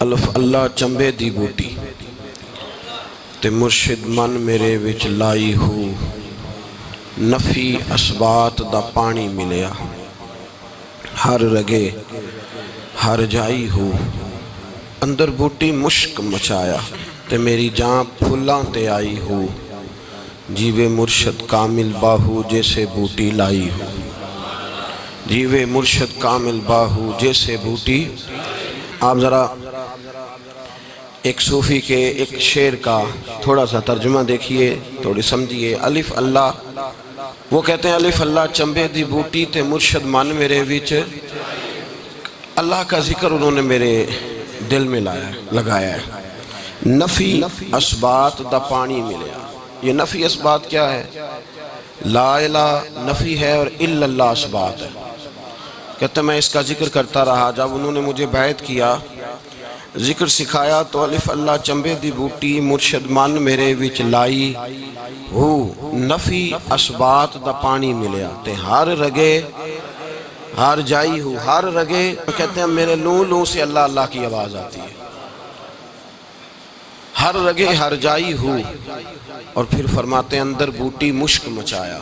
الف اللہ چنبے دی بوٹی تے مرشد من میرے وچ لائی ہو نفی اسبات دا پانی ملیا ہر رگے ہر جائی ہو اندر بوٹی مشک مچایا تے میری جان پھلاں تے آئی ہو جیوے مرشد کامل باہو جیسے بوٹی لائی ہو جیوے مرشد کامل باہو جیسے بوٹی۔ آپ ذرا ایک صوفی کے ایک شعر کا تھوڑا سا ترجمہ دیکھیے، تھوڑی سمجھیے۔ الف اللہ، وہ کہتے ہیں الف اللہ چنبے دی بوٹی تے مرشد من میرے وچ، اللہ کا ذکر انہوں نے میرے دل میں لگایا ہے۔ نفی اسبات دا پانی ملیا، یہ نفی اسبات کیا ہے؟ لا الہ نفی ہے اور الا اللہ اسبات ہے۔ کہتے ہیں میں اس کا ذکر کرتا رہا، جب انہوں نے مجھے بیعت کیا، ذکر سکھایا، تو الف اللہ چنبے دی بوٹی مرشد من میرے وچ لائی ہو نفی اسبات دا پانی ملیا تے ہر رگے ہر جائی ہو، ہر رگے کہتے ہیں میرے لوں سے اللہ اللہ کی آواز آتی ہے، ہر رگے ہر جائی ہو۔ اور پھر فرماتے ہیں اندر بوٹی مشک مچایا،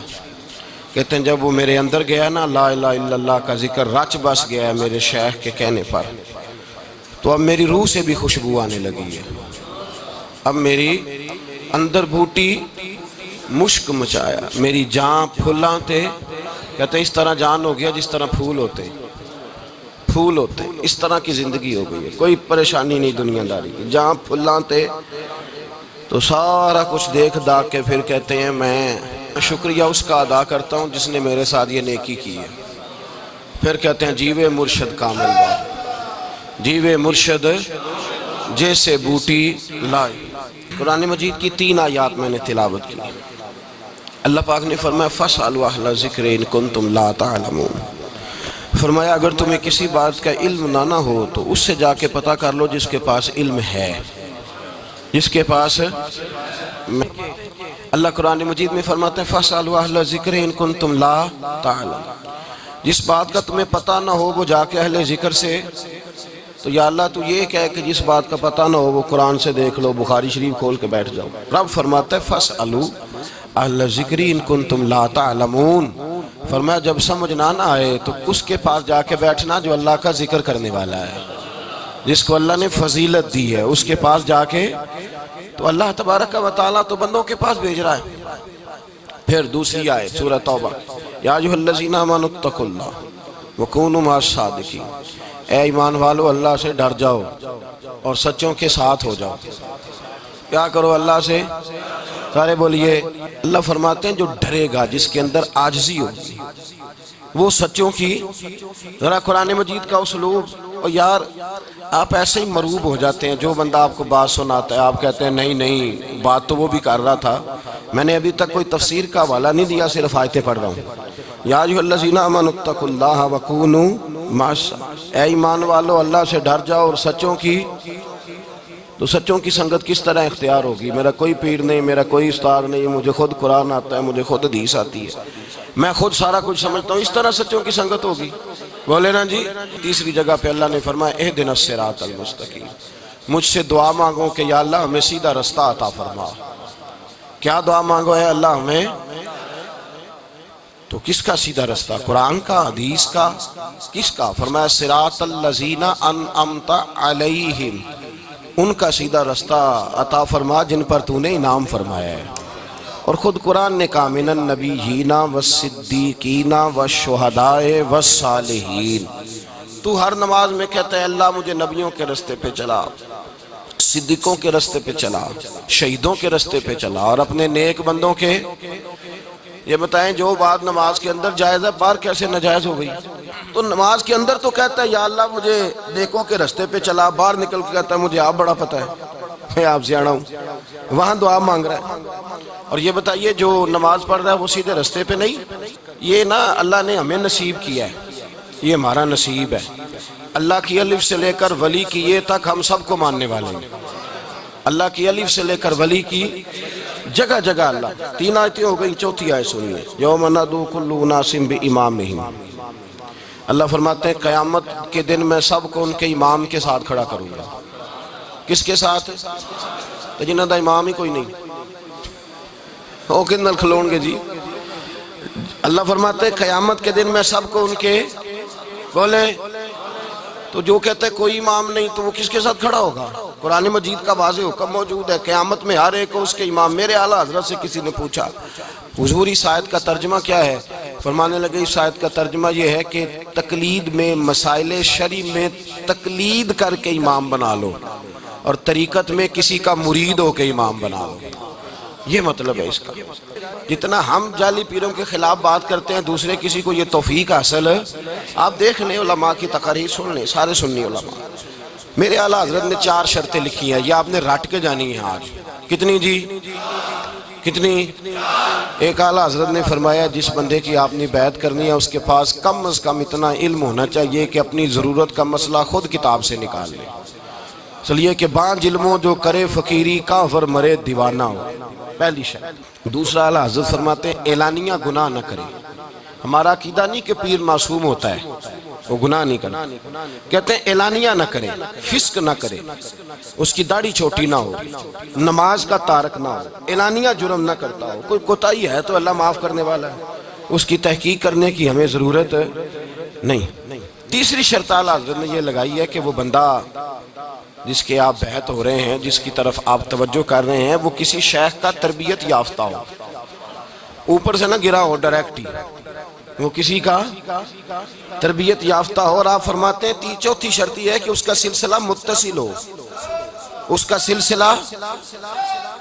کہتے ہیں جب وہ میرے اندر گیا نا، لا الہ الا اللہ کا ذکر رچ بس گیا ہے میرے شیخ کے کہنے پر، تو اب میری روح سے بھی خوشبو آنے لگی ہے، اب میری اندر بوٹی مشک مچایا، میری جان پھلاں تے، کہتے ہیں اس طرح جان ہو گیا جس طرح پھول ہوتے، اس طرح کی زندگی ہو گئی ہے، کوئی پریشانی نہیں دنیا داری کی، جان پھلاں تے۔ تو سارا کچھ دیکھ داکھ کے پھر کہتے ہیں میں شکریہ اس کا ادا کرتا ہوں جس نے میرے ساتھ یہ نیکی کی ہے۔ پھر کہتے ہیں جیوے مرشد کامل باہو جیوے مرشد جیسے بوٹی لائی۔ قرآن مجید کی 3 آیات میں نے تلاوت کی۔ اللہ پاک نے فرمایا فَاسْأَلُوا أَهْلَ الذِّكْرِ إِن كُنتُمْ لَا تَعْلَمُونَ، فرمایا اگر تمہیں کسی بات کا علم نہ ہو تو اس سے جا کے پتہ کر لو جس کے پاس علم ہے، جس کے پاس۔ اللہ قرآن مجید میں فرماتے ہیں فَاسْأَلُوا أَهْلَ الذِّكْرِ إِن كُنتُمْ لَا تَعْلَمُونَ، جس بات کا تمہیں پتہ نہ ہو وہ جا کے اہل ذکر سے۔ تو یا اللہ تو یہ کہے کہ جس بات کا پتہ نہ ہو وہ قرآن سے دیکھ لو، بخاری شریف کھول کے بیٹھ جاؤ۔ رب فرماتا ہے فَاسْأَلُوا أَهْلَ الذِّكْرِ إِن كُنتُمْ لَا تَعْلَمُونَ، فرمایا جب سمجھ نہ آئے تو اس کے پاس جا کے بیٹھنا جو اللہ کا ذکر کرنے والا ہے، جس کو اللہ نے فضیلت دی ہے، اس کے پاس جا کے۔ تو اللہ تبارک و تعالیٰ تو بندوں کے پاس بھیج رہا ہے۔ پھر دوسری آیت سورہ توبہ، یا ایھا الذین آمنوا اتقوا اللہ وکونوا مع الصادقین، اے ایمان والو اللہ سے ڈر جاؤ اور سچوں کے ساتھ ہو جاؤ۔ کیا کرو اللہ سے؟ سارے بولیے۔ اللہ فرماتے ہیں جو ڈرے گا، جس کے اندر عاجزی ہوگی، وہ سچوں کی۔ ذرا قرآن مجید کا اسلوب، اور یار آپ ایسے ہی مروب ہو جاتے ہیں، جو بندہ آپ کو بات سناتا ہے آپ کہتے ہیں نہیں بات تو وہ بھی کر رہا تھا، میں نے ابھی تک کوئی تفسیر کا حوالہ نہیں دیا، صرف آیتیں پڑھ رہا ہوں۔ یا ایھا الذین آمنوا اتقوا اللہ وکونوا مع الصادقین، اے ایمان والو اللہ سے ڈر جاؤ اور سچوں کی۔ تو سچوں کی سنگت کس طرح اختیار ہوگی؟ میرا کوئی پیر نہیں، میرا کوئی استاد نہیں، مجھے خود قرآن آتا ہے، مجھے خود حدیث آتی ہے، میں خود سارا کچھ سمجھتا ہوں، اس طرح سچوں کی سنگت ہوگی؟ بولے نا جی۔ تیسری جگہ پہ اللہ نے فرمایا اہدنا الصراط المستقیم، مجھ سے دعا مانگو کہ یا اللہ ہمیں سیدھا رستہ عطا فرما۔ کیا دعا مانگو ہے اللہ ہمیں؟ تو کس کا سیدھا رستہ؟ قرآن کا، حدیث کا، کس کا؟ فرمایا صراط الذین انعمت علیہم، ان کا سیدھا رستہ عطا فرما جن پر تو نے انعام فرمایا ہے۔ اور خود قرآن نے کہا من النبیین والصدیقین والشہداء والصالحین، تو ہر نماز میں کہتا ہے اللہ مجھے نبیوں کے رستے پہ چلا، صدیقوں کے رستے پہ چلا، شہیدوں کے رستے پہ چلا، اور اپنے نیک بندوں کے۔ یہ بتائیں جو بات نماز کے اندر جائز ہے باہر کیسے ناجائز ہو گئی؟ تو نماز کے اندر تو کہتا ہے یا اللہ مجھے نیکوں کے رستے پہ چلا، باہر نکل کے کہتا ہے مجھے آپ بڑا پتہ ہے، میں آپ سے آنا ہوں، وہاں دعا مانگ رہا ہے۔ اور یہ بتائیے جو نماز پڑھ رہا ہے وہ سیدھے رستے پہ نہیں؟ یہ نا اللہ نے ہمیں نصیب کیا ہے، یہ ہمارا نصیب ہے۔ اللہ کی الف سے لے کر ولی کی یہ تک ہم سب کو ماننے والے ہیں، اللہ کی الف سے لے کر ولی کی جگہ جگہ اللہ۔ 3 آیتیں ہو گئی، چوتھی آیت سنیے، یوم ندعو کل اناس بامامہم، اللہ فرماتے ہیں قیامت کے دن میں سب کو ان کے امام کے ساتھ کھڑا کروں گا۔ کس کے ساتھ؟ تو جنہوں دا امام ہی کوئی نہیں وہ کن نال کھلون گے جی؟ اللہ فرماتے ہیں قیامت کے دن میں سب کو ان کے بولے تو جو کہتے ہیں کوئی امام نہیں تو وہ کس کے ساتھ کھڑا ہوگا؟ قرآن مجید کا واضح حکم موجود ہے قیامت میں ہر ایک کو اس کے امام. میرے اعلیٰ حضرت سے کسی نے پوچھا حضور اس آیت کا ترجمہ کیا ہے؟ فرمانے لگے اس آیت کا ترجمہ یہ ہے کہ تقلید میں مسائل شرعی میں تقلید کر کے امام بنا لو اور طریقت میں کسی کا مرید ہو کے امام بنا لو. یہ مطلب ہے اس کا. جتنا ہم جعلی پیروں کے خلاف بات کرتے ہیں دوسرے کسی کو یہ توفیق حاصل ہے. آپ دیکھ لیں علماء کی تقاریر سن لیں سارے سنی علماء. میرے اعلیٰ حضرت نے 4 شرطیں لکھی ہیں یہ آپ نے رٹ کے جانی ہیں آج. کتنی جی؟ کتنی؟ ایک اعلیٰ حضرت نے فرمایا جس بندے کی آپ نے بیعت کرنی ہے اس کے پاس کم از کم اتنا علم ہونا چاہیے کہ اپنی ضرورت کا مسئلہ خود کتاب سے نکال لے. چلیے کہ بانج علموں جو کرے فقیری کافر مرے دیوانہ ہو. پہلی شرط. دوسرا اعلیٰ حضرت فرماتے ہیں اعلانیہ گناہ نہ کرے. ہمارا عقیدہ نہیں کہ پیر معصوم ہوتا ہے وہ گناہ نہیں کرتا. کہتے ہیں اعلانیہ نہ کرے فسق نہ کرے اس کی داڑھی چھوٹی نہ ہو نماز کا تارک نہ ہو اعلانیہ جرم نہ کرتا ہو. کوئی کوتاہی ہے تو اللہ معاف کرنے والا ہے اس کی تحقیق کرنے کی ہمیں ضرورت نہیں. تیسری شرط اعلیٰ حضرت نے یہ لگائی ہے کہ وہ بندہ جس کے آپ بیعت ہو رہے ہیں جس کی طرف آپ توجہ کر رہے ہیں وہ کسی شیخ کا تربیت یافتہ ہو. اوپر سے نہ گرا ہو ڈائریکٹ ہی وہ کسی کا تربیت یافتہ ہو. اور آپ فرماتے ہیں چوتھی شرط یہ ہے کہ اس کا سلسلہ متصل ہو. اس کا سلسلہ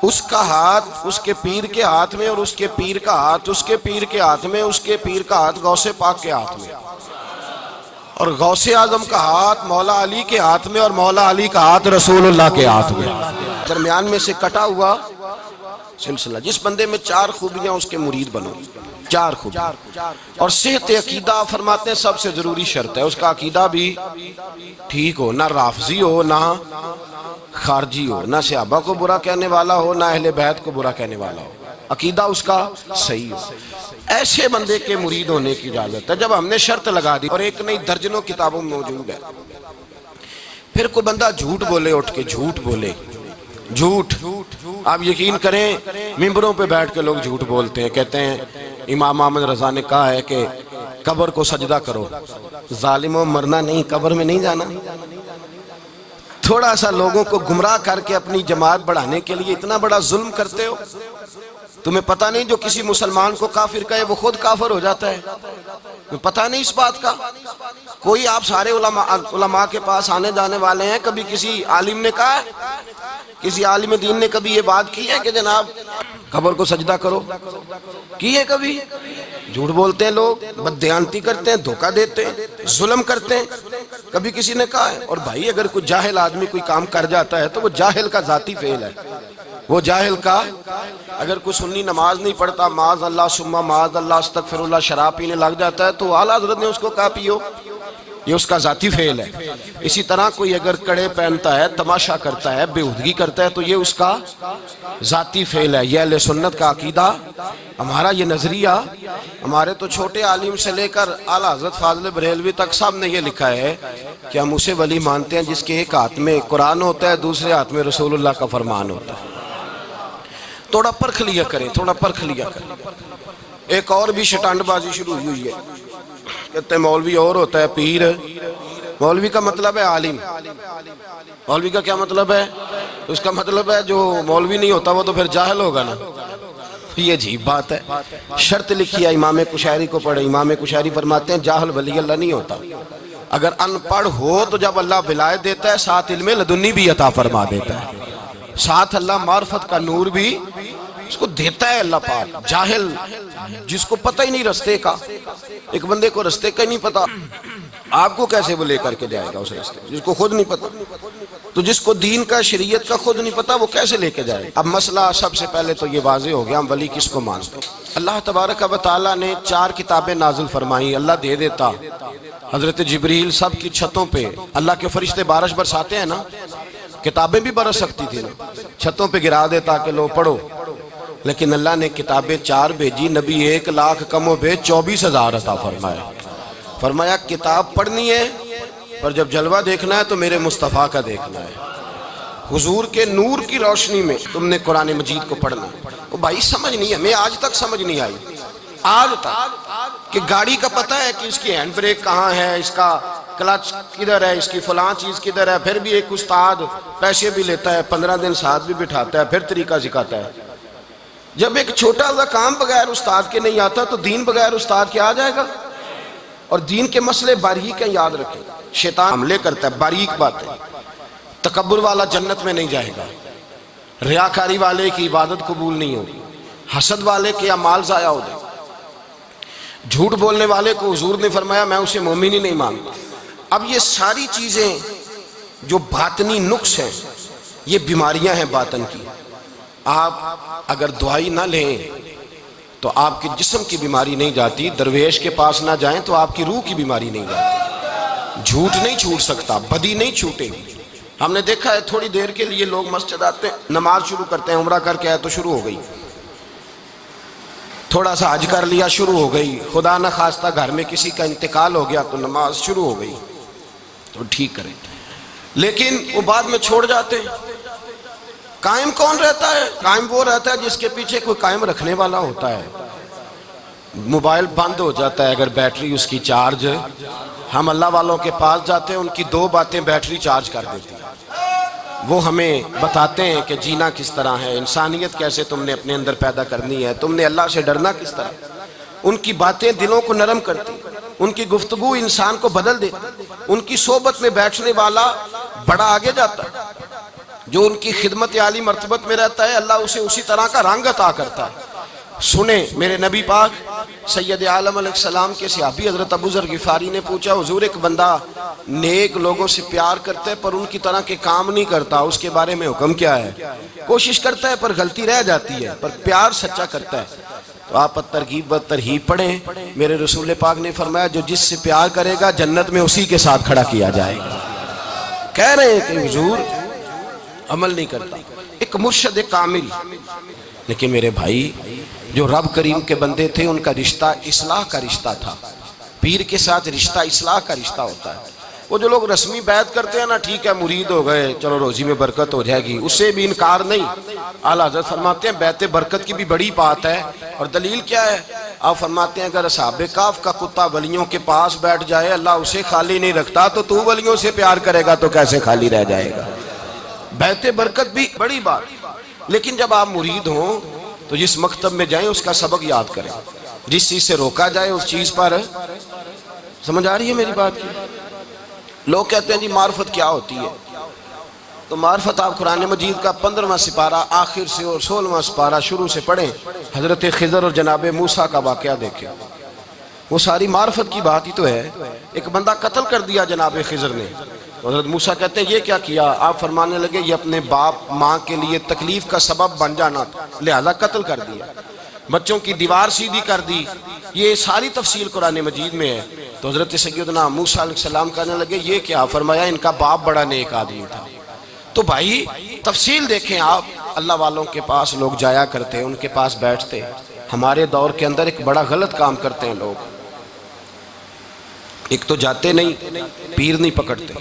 اس کا ہاتھ اس کے پیر کے ہاتھ میں اور اس کے پیر کا ہاتھ اس کے پیر کے ہاتھ میں اس کے پیر کا ہاتھ غوث پاک کے ہاتھ میں اور غوث اعظم کا ہاتھ مولا علی کے ہاتھ میں اور مولا علی کا ہاتھ رسول اللہ کے ہاتھ میں. درمیان میں سے کٹا ہوا سلسلہ. جس بندے میں 4 خوبیاں اس کے مرید بنو. 4 خوبیاں. اور صحت عقیدہ فرماتے ہیں سب سے ضروری شرط ہے. اس کا عقیدہ بھی ٹھیک ہو نہ رافضی ہو نہ خارجی ہو نہ صحابہ کو برا کہنے والا ہو نہ اہل بیت کو برا کہنے والا ہو. عقیدہ اس کا صحیح ہو. ایسے بندے کے مرید ہونے کی اجازت ہے. جب ہم نے شرط لگا دی اور ایک نہیں درجنوں کتابوں میں موجود ہے. پھر کوئی بندہ جھوٹ بولے اٹھ کے جھوٹ بولے جھوٹ. آپ یقین کریں ممبروں پہ بیٹھ کے لوگ جھوٹ بولتے ہیں. کہتے ہیں امام احمد رضا نے کہا ہے کہ قبر کو سجدہ کرو. ظالموں مرنا نہیں قبر میں نہیں جانا. تھوڑا سا لوگوں کو گمراہ کر کے اپنی جماعت بڑھانے کے لیے اتنا بڑا ظلم کرتے ہو. تمہیں پتہ نہیں جو کسی مسلمان کو کافر کہے وہ خود کافر ہو جاتا ہے. تمہیں پتہ نہیں اس بات کا. کوئی آپ سارے علماء کے پاس آنے جانے والے ہیں. کبھی کسی عالم نے کہا ہے کسی عالم دین نے کبھی یہ بات کی ہے کہ جناب قبر کو سجدہ کرو؟ کی ہے کبھی؟ جھوٹ بولتے ہیں لوگ بددیانتی کرتے ہیں دھوکہ دیتے ہیں ظلم کرتے ہیں. کبھی کسی نے کہا ہے؟ اور بھائی اگر کوئی جاہل آدمی کوئی کام کر جاتا ہے تو وہ جاہل کا ذاتی فعل ہے. وہ جاہل کا اگر کوئی سنی نماز نہیں پڑھتا معاذ اللہ ثم معاذ اللہ استغفر اللہ شراب پینے لگ جاتا ہے تو اعلیٰ حضرت نے اس کو کہا پیو. یہ اس کا ذاتی فعل ہے. اسی طرح کوئی اگر کڑے پہنتا ہے تماشا کرتا ہے بےہودگی کرتا ہے تو یہ اس کا ذاتی فعل ہے. یہ اہل سنت کا عقیدہ ہمارا یہ نظریہ ہمارے تو چھوٹے عالم سے لے کر اعلیٰ حضرت فاضل بریلوی تک سب نے یہ لکھا ہے کہ ہم اسے ولی مانتے ہیں جس کے ایک ہاتھ میں قرآن ہوتا ہے دوسرے ہاتھ میں رسول اللہ کا فرمان ہوتا ہے. تھوڑا پرکھ لیا کریں تھوڑا پرکھ لیا کریں. ایک اور بھی شٹانڈ بازی شروع ہوئی ہے. کہتے ہیں مولوی اور ہوتا ہے پیر. مولوی کا مطلب ہے عالم. مولوی کا کیا مطلب ہے؟ اس کا مطلب ہے جو مولوی نہیں ہوتا وہ تو پھر جاہل ہوگا نا. یہ عجیب بات ہے. شرط لکھی ہے امام کشیری کو پڑھے. امام کشیری فرماتے ہیں جاہل ولی اللہ نہیں ہوتا. اگر ان پڑھ ہو تو جب اللہ ولایت دیتا ہے ساتھ علم لدنی بھی عطا فرما دیتا ہے. ساتھ اللہ معرفت کا نور بھی اس کو دیتا ہے اللہ پاک. جاہل جس کو پتہ ہی نہیں رستے کا. ایک بندے کو رستے کا ہی نہیں پتا آپ کو کیسے وہ لے کر کے جائے گا اس رستے جس کو خود نہیں پتا. تو جس کو دین کا شریعت کا خود نہیں پتا وہ کیسے لے کے جائے. اب مسئلہ سب سے پہلے تو یہ واضح ہو گیا ہم ولی کس کو مانتے ہیں. اللہ تبارک و تعالیٰ نے 4 کتابیں نازل فرمائی. اللہ دے دیتا حضرت جبریل سب کی چھتوں پہ اللہ کے فرشتے بارش برساتے ہیں نا. کتابیں بھی برس سکتی تھی نا چھتوں پہ گرا دے تاکہ لو پڑھو. لیکن اللہ نے کتابیں 4 بھیجی. نبی 1 لاکھ کم و بیش 24,000 عطا فرمایا. فرمایا کتاب پڑھنی ہے پر جب جلوہ دیکھنا ہے تو میرے مصطفیٰ کا دیکھنا ہے. حضور کے نور کی روشنی میں تم نے قرآن مجید کو پڑھنا. وہ بھائی سمجھ نہیں ہے، میں آج تک سمجھ نہیں آئی آج تک کہ گاڑی کا پتہ ہے کہ اس کی ہینڈ بریک کہاں ہے، اس کا کلچ کدھر ہے، اس کی فلاں چیز کدھر ہے. پھر بھی ایک استاد پیسے بھی لیتا ہے، 15 دن ساتھ بھی بٹھاتا ہے، پھر طریقہ سکھاتا ہے. جب ایک چھوٹا سا کام بغیر استاد کے نہیں آتا تو دین بغیر استاد کے آ جائے گا. اور دین کے مسئلے باریک ہیں، یاد رکھیں. شیطان حملے کرتا ہے، باریک بات ہے. تکبر والا جنت میں نہیں جائے گا، ریاکاری والے کی عبادت قبول نہیں ہوگی، حسد والے کے اعمال ضائع ہو جائے، جھوٹ بولنے والے کو حضور نے فرمایا میں اسے مومن ہی نہیں مانتا. اب یہ ساری چیزیں جو باطنی نقص ہیں، یہ بیماریاں ہیں باطن کی. آپ اگر دوائی نہ لیں تو آپ کے جسم کی بیماری نہیں جاتی، درویش کے پاس نہ جائیں تو آپ کی روح کی بیماری نہیں جاتی. جھوٹ نہیں چھوٹ سکتا، بدی نہیں چھوٹے گی. ہم نے دیکھا ہے تھوڑی دیر کے لیے لوگ مسجد آتے ہیں، نماز شروع کرتے ہیں، عمرہ کر کے آئے تو شروع ہو گئی، تھوڑا سا حج کر لیا شروع ہو گئی، خدا نہ خواستہ گھر میں کسی کا انتقال ہو گیا تو نماز شروع ہو گئی. تو ٹھیک کریں، لیکن وہ بعد میں چھوڑ جاتے ہیں. قائم کون رہتا ہے؟ قائم وہ رہتا ہے جس کے پیچھے کوئی قائم رکھنے والا ہوتا ہے. موبائل بند ہو جاتا ہے اگر بیٹری اس کی چارج. ہم اللہ والوں کے پاس جاتے ہیں، ان کی 2 باتیں بیٹری چارج کر دیتی ہیں. وہ ہمیں بتاتے ہیں کہ جینا کس طرح ہے، انسانیت کیسے تم نے اپنے اندر پیدا کرنی ہے، تم نے اللہ سے ڈرنا کس طرح. ان کی باتیں دلوں کو نرم کرتی، ان کی گفتگو انسان کو بدل دیتی. ان کی صحبت میں بیٹھنے والا بڑا آگے جاتا ہے. جو ان کی خدمت عالی مرتبت میں رہتا ہے، اللہ اسے اسی طرح کا رنگ عطا کرتا ہے. سنیں، میرے نبی پاک سید عالم علیہ السلام کے صحابی حضرت ابو ذر غفاری نے پوچھا حضور ایک بندہ نیک لوگوں سے پیار کرتا ہے پر ان کی طرح کے کام نہیں کرتا، اس کے بارے میں حکم کیا ہے؟ کوشش کرتا ہے پر غلطی رہ جاتی ہے، پر پیار سچا کرتا ہے. تو آپ ترغیب و ترہیب پڑھیں. میرے رسول پاک نے فرمایا جو جس سے پیار کرے گا جنت میں اسی کے ساتھ کھڑا کیا جائے گا. کہہ رہے ہیں کہ حضور عمل نہیں کرتا، ایک مرشد کامل. لیکن میرے بھائی جو رب کریم کے بندے تھے ان کا رشتہ اصلاح کا رشتہ تھا. پیر کے ساتھ رشتہ اصلاح کا رشتہ ہوتا ہے. وہ جو لوگ رسمی بیعت کرتے ہیں نا، ٹھیک ہے مرید ہو گئے چلو روزی میں برکت ہو جائے گی، اس سے بھی انکار نہیں. اعلیٰ حضرت فرماتے ہیں بیعت برکت کی بھی بڑی بات ہے. اور دلیل کیا ہے؟ آپ فرماتے ہیں اگر اصحاب کہف کا کتا ولیوں کے پاس بیٹھ جائے اللہ اسے خالی نہیں رکھتا، تو ولیوں سے پیار کرے گا تو کیسے خالی رہ جائے گا. بیعت برکت بھی بڑی بات. لیکن جب آپ مرید ہوں تو جس مکتب میں جائیں اس کا سبق یاد کریں. جس چیز سے روکا جائے اس چیز پر. سمجھ آ رہی ہے میری بات کی؟ لوگ کہتے ہیں جی معرفت کیا ہوتی ہے؟ تو معرفت آپ قرآن مجید کا 15واں سپارہ آخر سے اور 16واں سپارہ شروع سے پڑھیں. حضرت خضر اور جناب موسیٰ کا واقعہ دیکھیں. وہ ساری معرفت کی بات ہی تو ہے. ایک بندہ قتل کر دیا جناب خضر نے. حضرت موسیٰ کہتے ہیں یہ کیا کیا؟ آپ فرمانے لگے یہ اپنے باپ ماں کے لیے تکلیف کا سبب بن جانا تھا لہذا قتل کر دیا. بچوں کی دیوار سیدھی کر دی. یہ ساری تفصیل قرآن مجید میں ہے. تو حضرت سیدنا موسیٰ علیہ السلام کہنے لگے یہ کیا؟ فرمایا ان کا باپ بڑا نیک آدمی تھا. تو بھائی تفصیل دیکھیں آپ. اللہ والوں کے پاس لوگ جایا کرتے، ان کے پاس بیٹھتے. ہمارے دور کے اندر ایک بڑا غلط کام کرتے ہیں لوگ. ایک تو جاتے نہیں، پیر نہیں پکڑتے،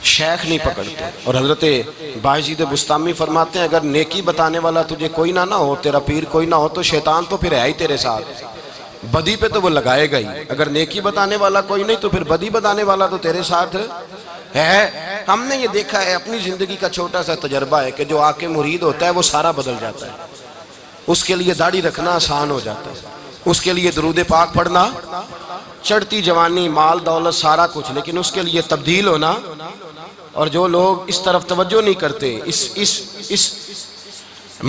شیخ نہیں پکڑتے. اور حضرت باجید بستامی فرماتے ہیں اگر نیکی بتانے والا تجھے کوئی نہ ہو، تیرا پیر کوئی نہ ہو، تو شیطان تو پھر ہے ہی تیرے ساتھ. بدی پہ تو وہ لگائے گا ہی. اگر نیکی بتانے والا کوئی نہیں تو پھر بدی بتانے والا تو تیرے ساتھ ہے. ہم نے یہ دیکھا ہے، اپنی زندگی کا چھوٹا سا تجربہ ہے کہ جو آ کے مرید ہوتا ہے وہ سارا بدل جاتا ہے. اس کے لیے داڑھی رکھنا آسان ہو جاتا ہے، اس کے لیے درود پاک پڑھنا، چڑھتی جوانی مال دولت سارا کچھ، لیکن اس کے لیے تبدیل ہونا. اور جو لوگ اس طرف توجہ نہیں کرتے، اس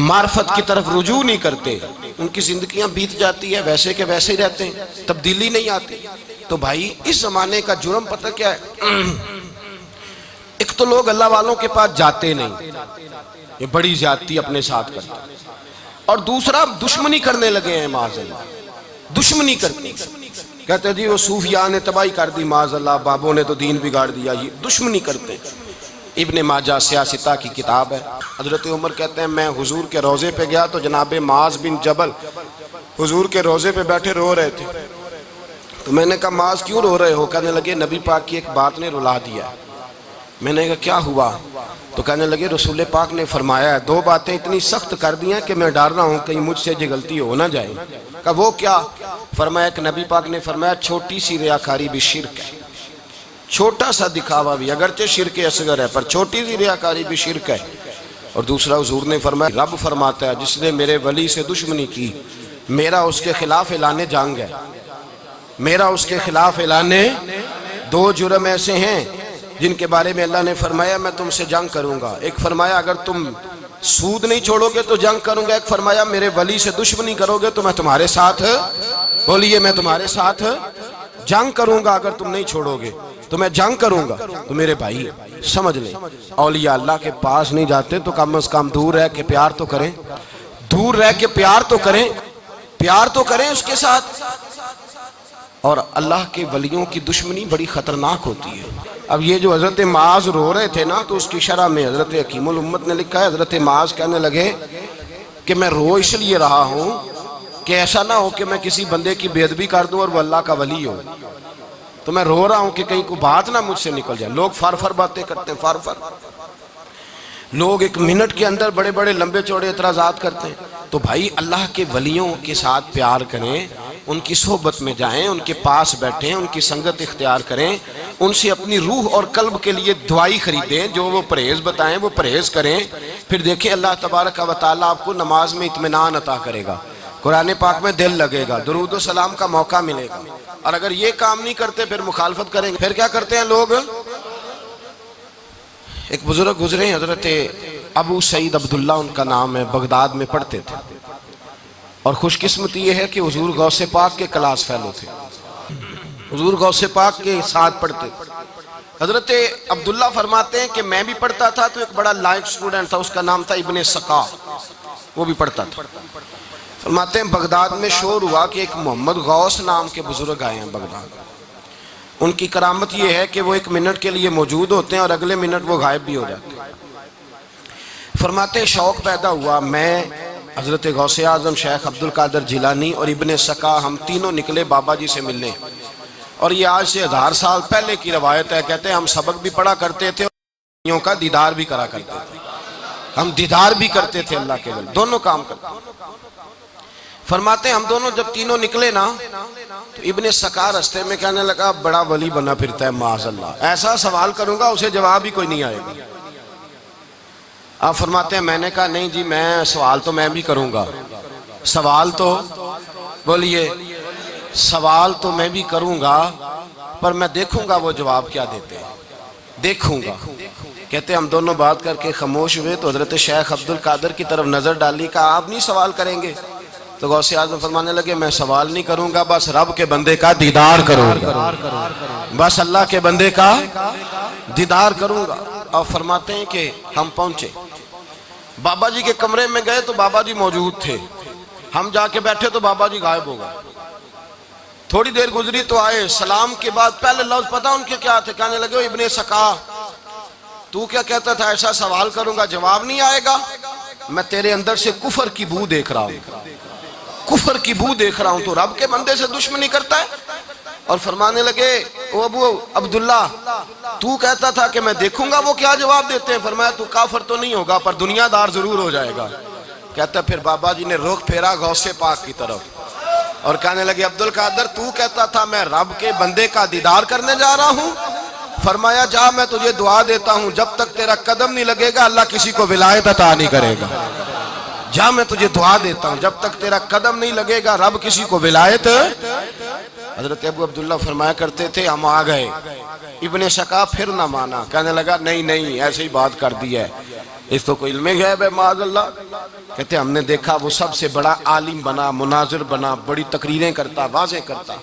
معرفت کی طرف رجوع نہیں کرتے، ان کی زندگیاں بیت جاتی ہے ویسے کہ ویسے ہی رہتے ہیں، تبدیلی نہیں آتی. تو بھائی اس زمانے کا جرم پتہ کیا ہے؟ ایک تو لوگ اللہ والوں کے پاس جاتے نہیں، یہ بڑی زیادتی اپنے ساتھ کرتے. اور دوسرا دشمنی کرنے لگے ہیں. معاذ اللہ دشمنی کرتے، کہتے ہیں جی وہ صوفیاء نے تباہی کر دی، معاذ اللہ بابوں نے تو دین بگاڑ دیا. یہ دشمنی کرتے ہیں. ابن ماجہ سیاستہ کی کتاب ہے. حضرت عمر کہتے ہیں میں حضور کے روضے پہ گیا تو جناب معاذ بن جبل حضور کے روضے پہ بیٹھے رو رہے تھے. تو میں نے کہا معاذ کیوں رو رہے ہو؟ کہنے لگے نبی پاک کی ایک بات نے رلا دیا. میں نے کہا کیا ہوا؟ تو کہنے لگے رسول پاک نے فرمایا ہے، دو باتیں اتنی سخت کر دی ہیں کہ میں ڈر رہا ہوں کہیں مجھ سے یہ غلطی ہو نہ جائے۔ کہا وہ کیا؟ فرمایا کہ نبی پاک نے فرمایا چھوٹی سی ریاکاری بھی شرک ہے، چھوٹا سا دکھاوا بھی، اگرچہ شرک اصغر ہے پر چھوٹی سی ریاکاری بھی شرک ہے۔ اور دوسرا حضور نے فرمایا رب فرماتا ہے جس نے میرے ولی سے دشمنی کی میرا اس کے خلاف اعلان جنگ ہے، میرا اس کے خلاف اعلان۔ دو جرم ایسے ہیں جن کے بارے میں اللہ نے فرمایا میں تم سے جنگ کروں گا، ایک فرمایا اگر تم سود نہیں چھوڑو گے تو جنگ کروں گا، ایک فرمایا میرے ولی سے دشمنی کرو گے تو میں تمہارے ساتھ، بولیے میں تمہارے ساتھ جنگ کروں گا، اگر تم نہیں چھوڑو گے تو میں جنگ کروں گا۔ تو میرے بھائی سمجھ لیں، اولیاء اللہ کے پاس نہیں جاتے تو کم از کم دور رہ کے پیار تو کریں، دور رہ کے پیار تو کریں، پیار تو کریں اس کے ساتھ۔ اور اللہ کے ولیوں کی دشمنی بڑی خطرناک ہوتی ہے۔ اب یہ جو حضرت معاذ رو رہے تھے نا تو اس کی شرح میں حضرت حکیم الامت نے لکھا ہے، حضرت معاذ کہنے لگے کہ میں رو اس لیے رہا ہوں کہ ایسا نہ ہو کہ میں کسی بندے کی بے ادبی کر دوں اور وہ اللہ کا ولی ہو، تو میں رو رہا ہوں کہ کہیں کوئی بات نہ مجھ سے نکل جائے۔ لوگ فر باتیں کرتے ہیں، فر لوگ ایک منٹ کے اندر بڑے بڑے لمبے چوڑے اعتراضات کرتے ہیں۔ تو بھائی اللہ کے ولیوں کے ساتھ پیار کریں، ان کی صحبت میں جائیں، ان کے پاس بیٹھیں، ان کی سنگت اختیار کریں، ان سے اپنی روح اور قلب کے لیے دعائی خریدیں، جو وہ پرہیز بتائیں وہ پرہیز کریں، پھر دیکھیں اللہ تبارک و تعالیٰ آپ کو نماز میں اطمینان عطا کرے گا، قرآن پاک میں دل لگے گا، درود و سلام کا موقع ملے گا۔ اور اگر یہ کام نہیں کرتے پھر مخالفت کریں گے، پھر کیا کرتے ہیں لوگ؟ ایک بزرگ گزرے ہیں حضرت ابو سعید عبداللہ ان کا نام ہے، بغداد میں پڑھتے تھے، اور خوش قسمتی یہ ہے کہ حضور غوث پاک کے کلاس فیلو تھے، حضور غوث پاک کے ساتھ پڑھتے تھے۔ حضرت عبداللہ فرماتے ہیں کہ میں بھی پڑھتا تھا تو ایک بڑا لائق سٹوڈنٹ تھا، اس کا نام تھا ابن سقا، وہ بھی پڑھتا تھا۔ فرماتے ہیں بغداد میں شور ہوا کہ ایک محمد غوث نام کے بزرگ آئے ہیں بغداد، ان کی کرامت یہ ہے کہ وہ ایک منٹ کے لیے موجود ہوتے ہیں اور اگلے منٹ وہ غائب بھی ہو جاتے ہیں۔ فرماتے ہیں شوق پیدا ہوا، میں حضرت غوث اعظم شیخ عبد القادر جیلانی اور ابن سقا ہم تینوں نکلے بابا جی سے ملنے، اور یہ آج سے 1000 سال پہلے کی روایت ہے۔ کہتے ہیں ہم سبق بھی پڑھا کرتے تھے اور کا دیدار بھی کرا کرتے تھے، ہم دیدار بھی کرتے تھے اللہ کے ولی، دونوں کام کرتے تھے۔ فرماتے ہیں ہم دونوں جب تینوں نکلے نا تو ابن سقا رستے میں کہنے لگا بڑا ولی بنا پھرتا ہے معاذ اللہ، ایسا سوال کروں گا اسے جواب ہی کوئی نہیں آئے گا۔ آپ فرماتے ہیں میں نے کہا نہیں جی میں سوال تو میں بھی کروں گا، سوال تو بولیے سوال تو میں بھی کروں گا، پر میں دیکھوں گا وہ جواب کیا دیتے ہیں، دیکھوں گا۔ کہتے ہم دونوں بات کر کے خاموش ہوئے تو حضرت شیخ عبد القادر کی طرف نظر ڈالی، کہا آپ نہیں سوال کریں گے؟ تو غوث اعظم فرمانے لگے میں سوال نہیں کروں گا، بس رب کے بندے کا دیدار کروں گا، بس اللہ کے بندے کا دیدار کروں گا۔ اور فرماتے ہیں کہ ہم پہنچے بابا جی کے کمرے میں گئے تو بابا جی موجود تھے، ہم جا کے بیٹھے تو بابا جی غائب ہو گئے۔ تھوڑی دیر گزری تو آئے، سلام کے بعد پہلے لفظ پتہ ان کے کیا تھے؟ کہنے لگے ابن سقا تو کیا کہتا تھا ایسا سوال کروں گا جواب نہیں آئے گا؟ میں تیرے اندر سے کفر کی بو دیکھ رہا ہوں، کفر کی بو دیکھ رہا ہوں، تو رب کے بندے سے دشمنی کرتا ہے۔ اور فرمانے لگے او ابو عبداللہ تو کہتا تھا کہ میں دیکھوں گا وہ کیا جواب دیتے ہیں۔ فرمایا تو کافر تو نہیں ہوگا پر دنیا دار ضرور ہو جائے گا۔ کہتا پھر بابا جی نے رخ پھیرا غوث پاک کی طرف اور کہنے لگے عبد القادر تو کہتا تھا میں رب کے بندے کا دیدار کرنے جا رہا ہوں، فرمایا جا میں تجھے دعا دیتا ہوں جب تک تیرا قدم نہیں لگے گا اللہ کسی کو ولایت عطا نہیں کرے گا، جا میں تجھے دعا دیتا ہوں جب تک تیرا قدم نہیں لگے گا رب کسی کو ولایت۔ حضرت ابو عبداللہ فرمایا کرتے تھے ہم آ گئے، ابن سقا پھر نہ مانا، کہنے لگا نہیں نہیں ایسے ہی بات کر دی ہے، اس تو کوئی علم غیب ہے معاذ اللہ۔ کہتے ہم نے دیکھا وہ سب سے بڑا عالم بنا، مناظر بنا، بڑی تقریریں کرتا، واضح کرتا۔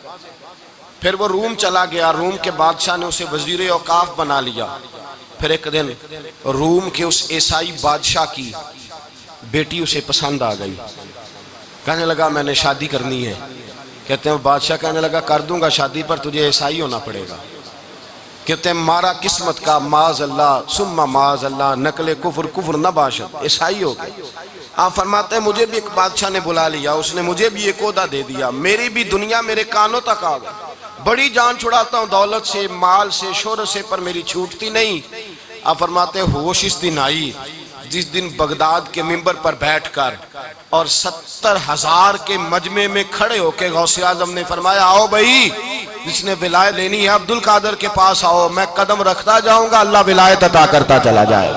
پھر وہ روم چلا گیا، روم کے بادشاہ نے اسے وزیر اوقاف بنا لیا۔ پھر ایک دن روم کے اس عیسائی بادشاہ کی بیٹی اسے پسند آ گئی، کہنے لگا میں نے شادی کرنی ہے۔ کہتے ہیں بادشاہ کہنے لگا کر دوں گا شادی پر تجھے عیسائی ہونا پڑے گا۔ کہتے ہیں مارا قسمت کا معاذ اللہ ثم معاذ اللہ، نقل کفر کفر نہ باشد، عیسائی ہو گئے۔ آپ فرماتے ہیں مجھے بھی ایک بادشاہ نے بلا لیا، اس نے مجھے بھی ایک عہدہ دے دیا، میری بھی دنیا میرے کانوں تک آ گئی، بڑی جان چھڑاتا ہوں دولت سے، مال سے، شہرت سے، پر میری چھوٹتی نہیں۔ آپ فرماتے ہوش اس دن آئی جس دن بغداد کے منبر پر بیٹھ کر اور 70,000 کے مجمع میں کھڑے ہو کے غوث اعظم نے فرمایا آؤ بھائی جس نے ولایت لینی ہے عبد القادر کے پاس آؤ، میں قدم رکھتا جاؤں گا اللہ ولایت عطا کرتا چلا جائے،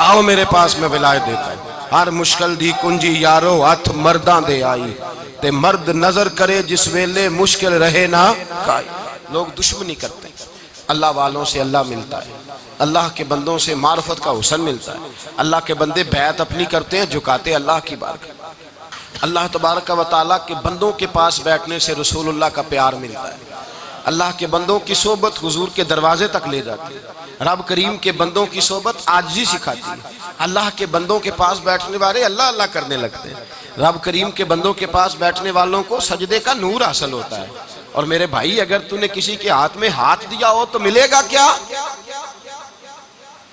آؤ میرے پاس میں ولایت دیتا ہوں۔ ہر مشکل دی کنجی یارو ہاتھ مرداں دے آئی تے مرد نظر کرے جس ویلے مشکل رہے نہ کائی۔ لوگ دشمنی کرتے ہیں، اللہ والوں سے اللہ ملتا ہے، اللہ کے بندوں سے معرفت کا حسن ملتا ہے، اللہ کے بندے بیعت اپنی کرتے ہیں جھکاتے اللہ کی بارگاہ۔ اللہ تبارک و تعالیٰ کے بندوں کے پاس بیٹھنے سے رسول اللہ کا پیار ملتا ہے، اللہ کے بندوں کی صحبت حضور کے دروازے تک لے جاتی ہے، رب کریم کے بندوں کی صحبت عاجزی سکھاتی ہے، اللہ کے بندوں کے پاس بیٹھنے والے اللہ اللہ کرنے لگتے ہیں، رب کریم کے بندوں کے پاس بیٹھنے والوں کو سجدے کا نور حاصل ہوتا ہے۔ اور میرے بھائی اگر تو نے کسی کے ہاتھ میں ہاتھ دیا ہو تو ملے گا کیا؟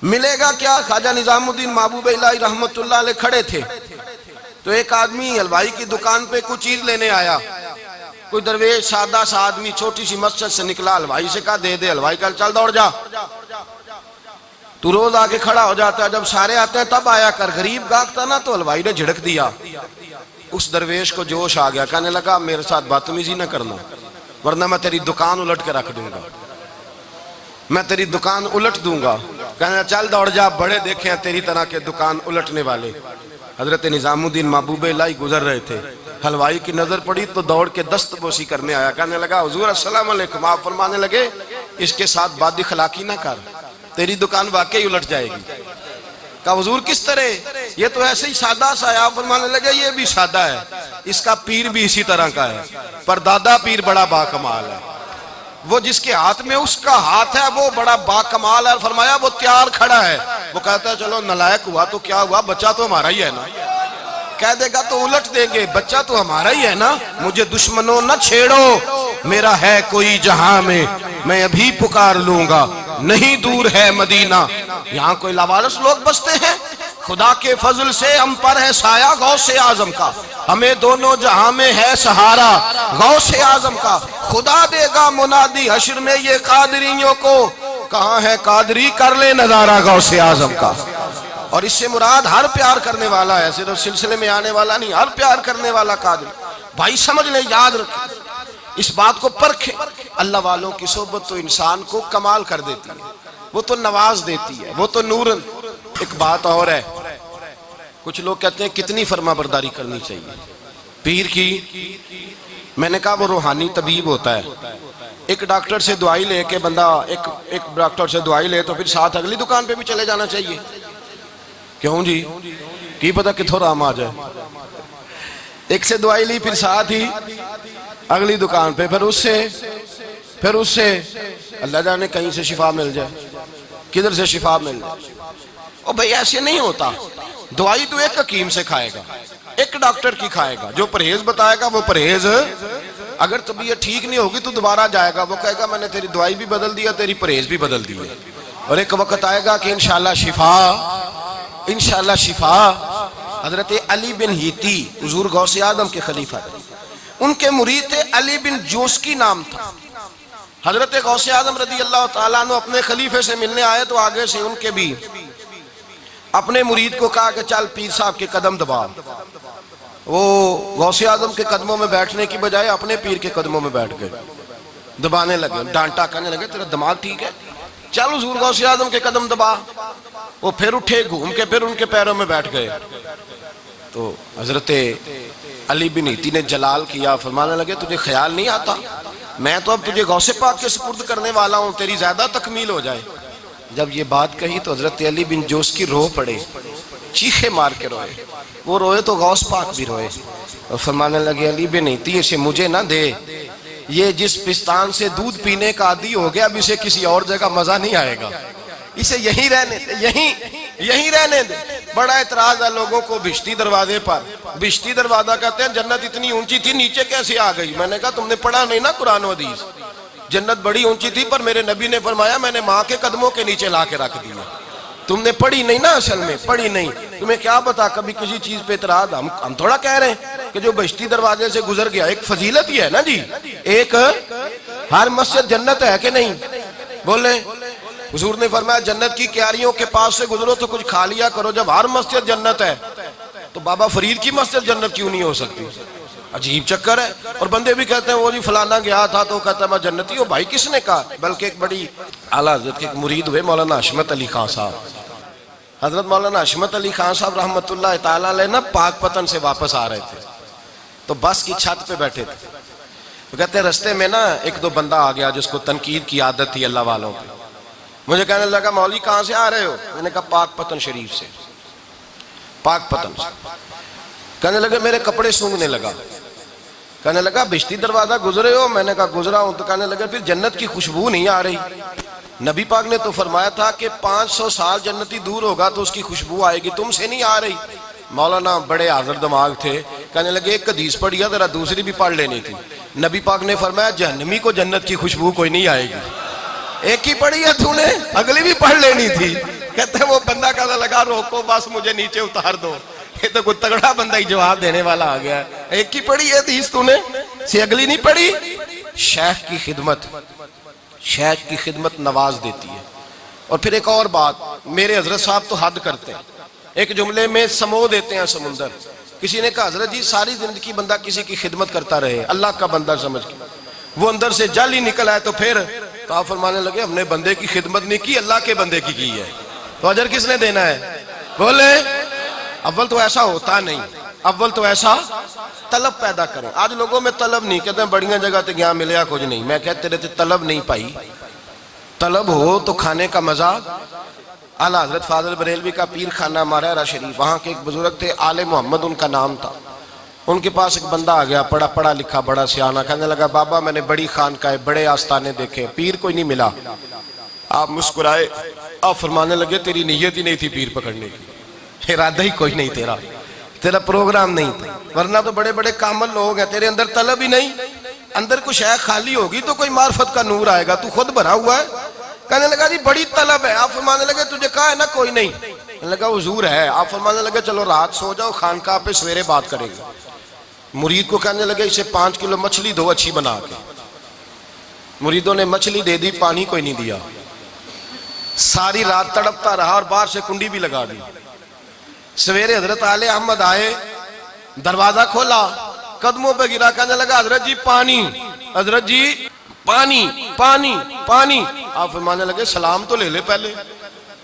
ملے گا کیا؟ خواجہ نظام الدین محبوب الہی رحمت اللہ علیہ کھڑے تھے تو ایک آدمی حلوائی کی دکان پہ کچھ چیز لینے آیا، کوئی درویش سادہ سا آدمی چھوٹی سی مسجد سے نکلا، حلوائی سے کہا دے دے، حلوائی کہا چل دوڑ جا، تو روز آگے کھڑا ہو جاتا ہے، جب سارے آتے ہیں تب آیا کر، غریب گاہک تھا نا تو حلوائی نے جھڑک دیا، اس درویش کو جوش آ گیا، کہنے لگا میرے ساتھ بدتمیزی نہ کرنا ورنہ میں تیری دکان الٹ کے رکھ دوں گا، میں تیری دکان الٹ دوں گا، کہنے چل دوڑ جا، بڑے دیکھے ہیں تیری طرح کے دکان الٹنے والے۔ حضرت نظام الدین محبوب الہی گزر رہے تھے، حلوائی کی نظر پڑی تو دوڑ کے دست بوسی کرنے آیا، کہنے لگا حضور السلام علیکم، آپ فرمانے لگے اس کے ساتھ بد اخلاقی نہ کر، تیری دکان واقعی الٹ جائے گی۔ کہا حضور کس طرح؟ یہ تو ایسے ہی سادہ سا ہے، آپ فرمانے لگے یہ بھی سادہ ہے، اس کا پیر بھی اسی طرح کا ہے، پر دادا پیر بڑا باکمال ہے، وہ جس کے ہاتھ میں اس کا ہاتھ ہے وہ بڑا باکمال ہے۔ فرمایا وہ تیار کھڑا ہے، وہ کہتا ہے چلو نالائق ہوا تو کیا ہوا، بچہ تو ہمارا ہی ہے نا، کہہ دے گا تو الٹ دیں گے، بچہ تو ہمارا ہی ہے نا، مجھے دشمنوں نہ چھیڑو، میرا ہے کوئی جہاں میں ابھی پکار لوں گا، نہیں دور ہے مدینہ، یہاں کوئی لاوارث لوگ بستے ہیں، خدا کے فضل سے ہم پر ہے سایہ غوث اعظم کا، ہمیں دونوں جہاں میں ہے سہارا غوث اعظم کا، خدا دے گا منادی حشر میں یہ قادریوں کو، کہاں ہے قادری کر لے نظارہ غوث اعظم کا۔ اور اس سے مراد ہر پیار کرنے والا ہے، صرف سلسلے میں آنے والا نہیں، ہر پیار کرنے والا قادری۔ بھائی سمجھ لیں، یاد رکھیں، اس بات کو پرکھیں، اللہ والوں کی صحبت تو انسان کو کمال کر دیتی ہے، وہ تو نواز دیتی ہے، وہ تو نورن۔ ایک بات اور ہے، کچھ لوگ کہتے ہیں کتنی فرما برداری کرنی چاہیے پیر کی؟ میں نے کہا وہ روحانی طبیب ہوتا ہے، ایک ڈاکٹر سے دعائی لے کے بندہ ایک ڈاکٹر سے دعائی لے تو پھر ساتھ اگلی دکان پہ بھی چلے جانا چاہیے، کیوں جی؟ کی پتہ کتھوں رام آ جائے، ایک سے دعائی لی پھر ساتھ ہی اگلی دکان پہ، پھر اس سے اللہ جانے کہیں سے شفا مل جائے، کدھر سے شفا مل جائے۔ اور بھئی ایسے نہیں ہوتا، دعائی تو ایک حکیم سے کھائے گا، ایک ڈاکٹر کی کھائے گا، جو پرہیز بتائے گا وہ پرہیز، اگر طبیعت ٹھیک نہیں ہوگی تو دوبارہ جائے گا، وہ کہے گا میں نے تیری دعائی بھی بدل دیا، تیری پرہیز بھی بدل دی ہے، اور ایک وقت آئے گا کہ انشاءاللہ شفا۔ حضرت علی بن ہیتی حضور غوث اعظم کے خلیفہ تھے، ان کے مرید تھے علی بن جوسکی نام تھا۔ حضرت غوث اعظم رضی اللہ تعالیٰ عنہ اپنے خلیفے سے ملنے آئے تو آگے سے ان کے بھی اپنے مرید کو کہا کہ چل پیر صاحب کے قدم دبا، وہ غوث اعظم کے قدموں میں بیٹھنے کی بجائے اپنے پیر کے قدموں میں بیٹھ گئے، دبانے لگے، ڈانٹا کرنے لگے تیرا دماغ ٹھیک ہے، چل حضور غوث اعظم کے قدم دبا۔ وہ پھر اٹھے، گھوم کے پھر ان کے پیروں میں بیٹھ گئے، تو حضرت علی بن ہیتی نے جلال کیا، فرمانے لگے تجھے خیال نہیں آتا میں تو اب تجھے غوث پاک کے سپرد کرنے والا ہوں، تیری زیادہ تکمیل ہو جائے۔ جب یہ بات کہی تو حضرت علی بن جوسکی رو پڑے، چیخے مار کے روئے، وہ روئے تو غوث پاک بھی روئے، اور فرمانے لگے علی بن ہیتی اسے مجھے نہ دے، یہ جس پستان سے دودھ پینے کا عادی ہو گیا اب اسے کسی اور جگہ مزہ نہیں آئے گا، اسے یہیں رہنے دے، یہیں رہنے دے۔ بڑا اعتراض ہے لوگوں کو بھشتی دروازے پر، بھشتی دروازہ کہتے ہیں جنت اتنی اونچی تھی نیچے کیسے آ گئی؟ میں نے کہا تم نے پڑھا نہیں نا قرآن و حدیث، جنت بڑی اونچی تھی پر میرے نبی نے فرمایا میں نے ماں کے قدموں کے نیچے لا کے رکھ دیا، تم نے پڑھی نہیں نا، اصل میں پڑھی نہیں، تمہیں کیا پتا کبھی کسی چیز پہ اعتراض، ہم تھوڑا کہہ رہے ہیں کہ جو بہشتی دروازے سے گزر گیا ایک فضیلت ہی ہے نا جی، ایک ہر مسجد جنت ہے کہ نہیں؟ بولیں حضور نے فرمایا جنت کی کیاریوں کے پاس سے گزرو تو کچھ کھا لیا کرو، جب ہر مسجد جنت ہے تو بابا فرید کی مسجد جنت کیوں نہیں ہو سکتی؟ عجیب چکر ہے۔ اور بندے بھی کہتے ہیں وہ جی فلانا گیا تھا تو کہتا ہے میں جنتی ہوں۔ بھائی کس نے کہا؟ بلکہ ایک بڑی اعلیٰ حضرت کے ایک مرید ہوئے مولانا حشمت علی خان صاحب، حضرت مولانا حشمت علی خان صاحب رحمۃ اللہ تعالیٰ علیہ نا پاک پتن سے واپس آ رہے تھے تو بس کی چھت پہ بیٹھے تھے، وہ کہتے ہیں رستے میں نا ایک دو بندہ آ گیا جس کو تنقید کی عادت تھی اللہ والوں پہ، مجھے کہنے لگا مولوی کہاں سے آ رہے ہو؟ میں نے کہا پاک پتن شریف سے، پاک پتن سے۔ کہنے لگے میرے کپڑے سونگنے لگا، کہنے لگا بشتی دروازہ گزرے ہو؟ میں نے کہا گزرا ہوں۔ تو کہنے لگے پھر جنت کی خوشبو نہیں آ رہی؟ نبی پاک نے تو فرمایا تھا کہ 500 سال جنتی دور ہوگا تو اس کی خوشبو آئے گی، تم سے نہیں آ رہی؟ مولانا بڑے حاضر دماغ تھے، کہنے لگے ایک حدیث پڑھی ہے ذرا دوسری بھی پڑھ لینی تھی۔ نبی پاک نے فرمایا جہنمی کو جنت کی خوشبو کوئی نہیں آئے گی، ایک ہی پڑھی ہے تو نے، اگلی بھی پڑھ لینی تھی۔ کہتے ہیں وہ بندہ کہنے لگا روکو بس مجھے نیچے اتار دو، یہ تو کوئی تگڑا بندہ ہی جواب دینے والا آ گیا ہے، ایک ہی پڑھی ہے حدیث تو نے، سے اگلی نہیں پڑھی۔ شیخ کی خدمت، شیخ کی خدمت نواز دیتی ہے۔ اور پھر ایک اور بات، میرے حضرت صاحب تو حد کرتے ہیں، ایک جملے میں سمو دیتے ہیں سمندر۔ کسی نے کہا حضرت جی ساری زندگی بندہ کسی کی خدمت کرتا رہے اللہ کا بندہ سمجھ کے، وہ اندر سے جل ہی نکل آئے تو پھر تو آپ فرمانے لگے ہم نے بندے کی خدمت نہیں کی، اللہ کے بندے کی ہے، تو اجر کس نے دینا ہے؟ بولے اول تو ایسا ہوتا نہیں، اول تو ایسا طلب پیدا کریں۔ آج لوگوں میں طلب نہیں، کہتے ہیں بڑیاں جگہ تے گیا ملیا کچھ نہیں، میں کہتے رہتے طلب نہیں پائی، طلب ہو تو کھانے کا مزہ۔ اعلیٰ حضرت فاضل بریلوی کا پیر خانہ مارہرہ شریف، وہاں کے ایک بزرگ تھے آل محمد ان کا نام تھا، ان کے پاس ایک بندہ آ گیا پڑھا لکھا بڑا سیانہ، کہنے لگا بابا میں نے بڑی خانقاہیں بڑے آستانے دیکھے پیر کوئی نہیں ملا۔ آپ مسکرائے، آپ فرمانے لگے تیری نیت ہی نہیں تھی پیر پکڑنے کی، ارادہ ہی کوئی نہیں تیرا پروگرام نہیں تھا، ورنہ تو بڑے بڑے کامل لوگ ہیں، تیرے اندر طلب ہی نہیں، اندر کچھ ہے خالی ہوگی تو کوئی معرفت کا نور آئے گا، تو خود بھرا ہوا ہے۔ کہنے لگا جی بڑی طلب ہے، آپ فرمانے لگے تجھے کہا ہے نا کوئی نہیں؟ کہنے لگا حضور ہے، آپ فرمانے لگے چلو رات سو جاؤ خانقاہ پہ سویرے بات کریں گے۔ مرید کو کہنے لگے اسے 5 کلو مچھلی دو اچھی بنا کے، مریدوں نے مچھلی دے دی، پانی کوئی نہیں دیا، ساری رات تڑپتا رہا اور باہر سے کنڈی بھی لگا دی۔ سویرے حضرت آل احمد آئے، دروازہ کھولا، قدموں پہ گرا، کہنے لگا حضرت جی پانی، حضرت جی پانی پانی پانی۔ آپ فرمانے لگے سلام تو لے لے پہلے،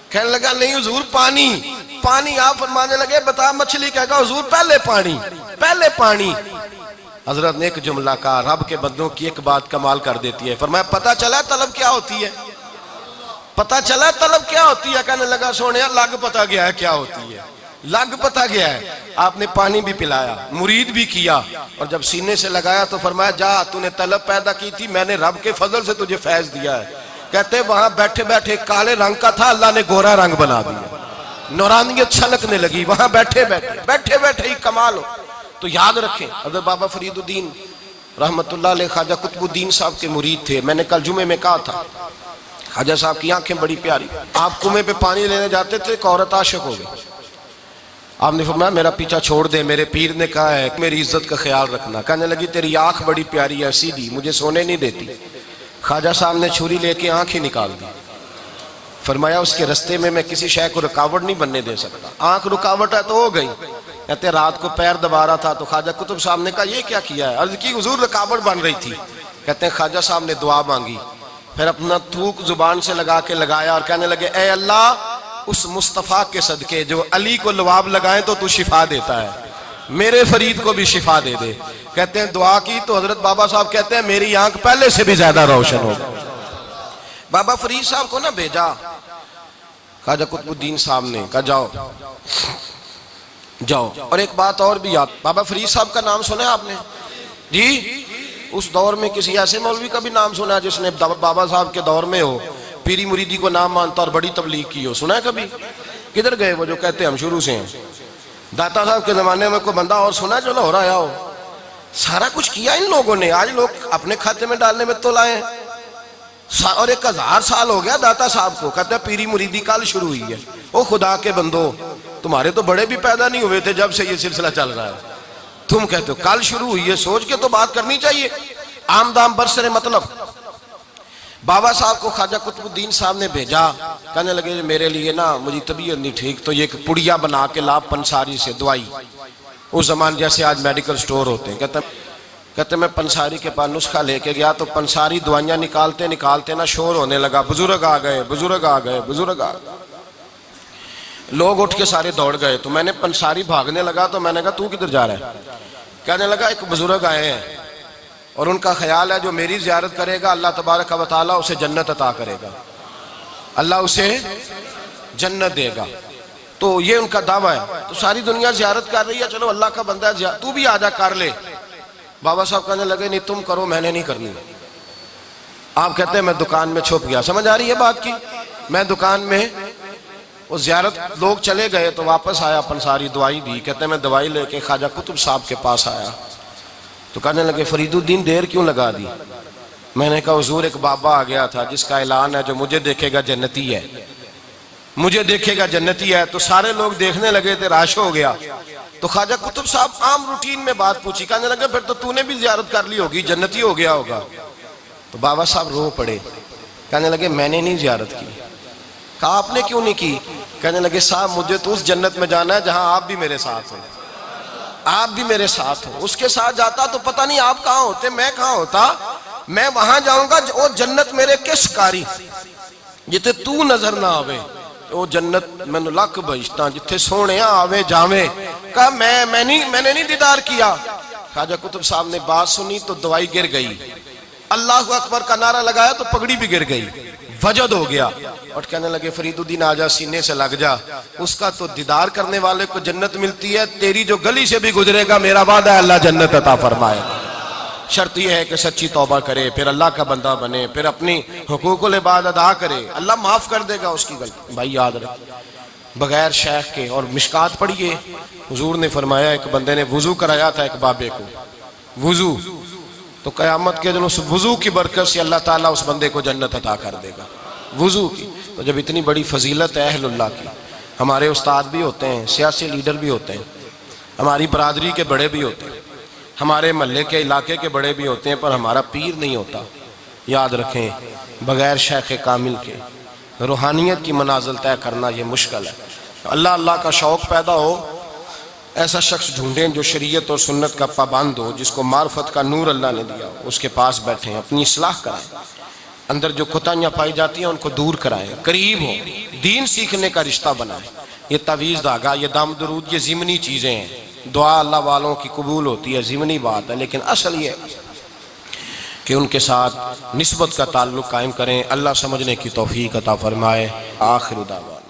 کہنے لگا نہیں حضور پانی پانی۔ آپ فرمانے لگے بتا مچھلی کہے گا حضور پہلے پانی پہلے پانی۔ حضرت نے ایک جملہ کہا، رب کے بندوں کی ایک بات کمال کر دیتی ہے، فرمایا پتہ چلا طلب کیا ہوتی ہے؟ پتہ چلا طلب کیا ہوتی ہے؟ کہنے لگا سونے لگ پتہ گیا ہے کیا ہوتی ہے، لگ پتہ گیا ہے۔ آپ نے پانی بھی پلایا، مرید بھی کیا، اور جب سینے سے لگایا تو فرمایا جا تو نے طلب پیدا کی تھی، میں نے رب کے فضل سے تجھے فیض دیا ہے۔ کہتے وہاں بیٹھے بیٹھے کالے رنگ کا تھا، اللہ نے گورا رنگ بنا دیا، نورانیت چھلکنے لگی وہاں بیٹھے بیٹھے ہی کمال ہو۔ تو یاد رکھیں حضرت بابا فرید الدین رحمت اللہ علیہ خواجہ قطب الدین صاحب کے مرید تھے۔ میں نے کل جمعے میں کہا تھا خواجہ صاحب کی آنکھیں بڑی پیاری، آپ کنویں پہ پانی لینے جاتے تھے، ایک عورت عاشق ہو گئی، آپ نے فرمایا میرا پیچھا چھوڑ دے، میرے پیر نے کہا ہے میری عزت کا خیال رکھنا۔ کہنے لگی تیری آنکھ بڑی پیاری ہے سیدھی، مجھے سونے نہیں دیتی۔ خواجہ صاحب نے چھری لے کے آنکھ ہی نکال دی، فرمایا اس کے رستے میں کسی شے کو رکاوٹ نہیں بننے دے سکتا، آنکھ رکاوٹ ہے تو ہو گئی۔ کہتے رات کو پیر دبا رہا تھا تو خواجہ قطب صاحب نے کہا یہ کیا کیا ہے؟ عرض کی حضور رکاوٹ بن رہی تھی۔ کہتے ہیں خواجہ صاحب نے دعا مانگی، پھر اپنا تھوک زبان سے لگا کے لگایا اور کہنے لگے اے اللہ اس مصطفیٰ کے صدقے جو علی کو لواب لگائیں تو شفا دیتا ہے، میرے فرید کو بھی شفا دے دے۔ کہتے ہیں دعا کی تو حضرت بابا صاحب کہتے ہیں میری آنکھ پہلے سے بھی زیادہ روشن ہو گئی۔ بابا فرید صاحب کو نہ بھیجا خواجہ قطب الدین صاحب نے، کہا جاؤ۔ اور ایک بات اور بھی یاد، بابا فرید صاحب کا نام سنا ہے آپ نے جی؟ اس دور میں کسی ایسے مولوی کا بھی نام سنا ہے جس نے بابا صاحب کے دور میں ہو پیری مریدی کو نام مانتا اور بڑی تبلیغ کی ہو؟ سنا ہے کبھی؟ کدھر گئے وہ جو کہتے ہیں ہم شروع سے ہیں؟ داتا صاحب کے زمانے میں کوئی بندہ اور سنا ہے جو لاہور آیا ہو؟ سارا کچھ کیا ان لوگوں نے، آج لوگ اپنے کھاتے میں ڈالنے میں تو لائے ہیں۔ اور 1000 سال ہو گیا داتا صاحب کو، کہتے ہیں پیری مریدی کل شروع ہوئی ہے۔ او خدا کے بندو، تمہارے تو بڑے بھی پیدا نہیں ہوئے تھے جب سے یہ سلسلہ چل رہا ہے، تم کہتے ہو کل شروع ہوئی ہے؟ سوچ کے تو بات کرنی چاہیے۔ عام دام برسر مطلب بابا صاحب کو خواجہ قطب الدین صاحب نے بھیجا، کہنے لگے میرے لیے نا مجھے طبیعت نہیں ٹھیک، تو یہ ایک پڑیا بنا کے لا پنساری سے دوائی، اس زمان جیسے آج میڈیکل سٹور ہوتے ہیں، کہتے میں پنساری کے پاس نسخہ لے کے گیا تو پنساری دوائیاں نکالتے نکالتے نا شور ہونے لگا، بزرگ آ گئے بزرگ آ گئے بزرگ آ گئے، لوگ اٹھ کے سارے دوڑ گئے، تو میں نے پنساری بھاگنے لگا تو میں نے کہا تو کدھر جا رہا ہے؟ کہنے لگا ایک بزرگ آئے ہیں اور ان کا خیال ہے جو میری زیارت کرے گا اللہ تبارک و تعالیٰ اسے جنت عطا کرے گا، اللہ اسے جنت دے گا، تو یہ ان کا دعویٰ ہے، تو ساری دنیا زیارت کر رہی ہے، چلو اللہ کا بندہ ہے تو بھی آجا کر لے۔ بابا صاحب کہنے لگے نہیں تم کرو، میں نے نہیں کرنی۔ آپ کہتے ہیں میں دکان میں چھپ گیا، سمجھ آ رہی ہے بات کی؟ میں دکان میں، وہ زیارت لوگ چلے گئے تو واپس آیا، پنساری دوائی دی، کہتے ہیں میں دوائی لے کے خواجہ قطب صاحب کے پاس آیا تو کہنے لگے فرید الدین دیر کیوں لگا دی؟ میں نے کہا حضور ایک بابا آ گیا تھا جس کا اعلان ہے جو مجھے دیکھے گا جنتی ہے، مجھے دیکھے گا جنتی ہے، تو سارے لوگ دیکھنے لگے تھے، رش ہو گیا، تو خواجہ قطب صاحب عام روٹین میں بات پوچھی، کہنے لگے پھر تو نے بھی زیارت کر لی ہوگی، جنتی ہو گیا ہوگا۔ تو بابا صاحب رو پڑے، کہنے لگے میں نے نہیں زیارت کی۔ کہا آپ نے کیوں نہیں کی؟ کہنے لگے صاحب مجھے تو اس جنت میں جانا ہے جہاں آپ بھی میرے ساتھ ہو، آپ بھی میرے ساتھ ہو، اس کے ساتھ جاتا تو پتہ نہیں آپ کہاں ہوتے، میں کہاں ہوتا، میں وہاں جاؤں گا وہ جنت میرے کس کاری جتے تو نظر نہ آوے، وہ جنت میں نے لکھ بھیجتا جتے سونے آوے جاوے۔ کہا میں نے نہیں دیدار کیا۔ خواجہ قطب صاحب نے بات سنی تو دوائی گر گئی، اللہ اکبر کا نعرہ لگایا تو پگڑی بھی گر گئی، وجد ہو گیا، اور کہنے لگے فرید الدین آجا سینے سے لگ جا، اس کا تو دیدار کرنے والے کو جنت ملتی ہے، تیری جو گلی سے بھی گزرے گا میرا وعدہ ہے اللہ جنت عطا فرمائے گا۔ شرط یہ ہے کہ سچی توبہ کرے، پھر اللہ کا بندہ بنے، پھر اپنی حقوق العباد ادا کرے، اللہ معاف کر دے گا اس کی غلطی۔ بھائی یاد رکھ، بغیر شیخ کے، اور مشکات پڑھیے، حضور نے فرمایا ایک بندے نے وضو کرایا تھا ایک بابے کو، وضو، تو قیامت کے دن اس وضو کی برکت سے اللہ تعالیٰ اس بندے کو جنت عطا کر دے گا، وضو کی۔ تو جب اتنی بڑی فضیلت ہے اہل اللہ کی، ہمارے استاد بھی ہوتے ہیں، سیاسی لیڈر بھی ہوتے ہیں، ہماری برادری کے بڑے بھی ہوتے ہیں، ہمارے محلے کے علاقے کے بڑے بھی ہوتے ہیں، پر ہمارا پیر نہیں ہوتا۔ یاد رکھیں بغیر شیخ کامل کے روحانیت کی منازل طے کرنا یہ مشکل ہے۔ اللہ کا شوق پیدا ہو، ایسا شخص ڈھونڈیں جو شریعت اور سنت کا پابند ہو، جس کو معرفت کا نور اللہ نے دیا ہو، اس کے پاس بیٹھیں، اپنی اصلاح کرائیں، اندر جو کوتاہیاں پائی جاتی ہیں ان کو دور کرائیں، قریب ہو، دین سیکھنے کا رشتہ بنائیں۔ یہ تعویذ دھاگا، یہ دم درود، یہ ضمنی چیزیں ہیں، دعا اللہ والوں کی قبول ہوتی ہے، ضمنی بات ہے، لیکن اصل یہ کہ ان کے ساتھ نسبت کا تعلق قائم کریں۔ اللہ سمجھنے کی توفیق عطا فرمائے۔ آخر دعوانا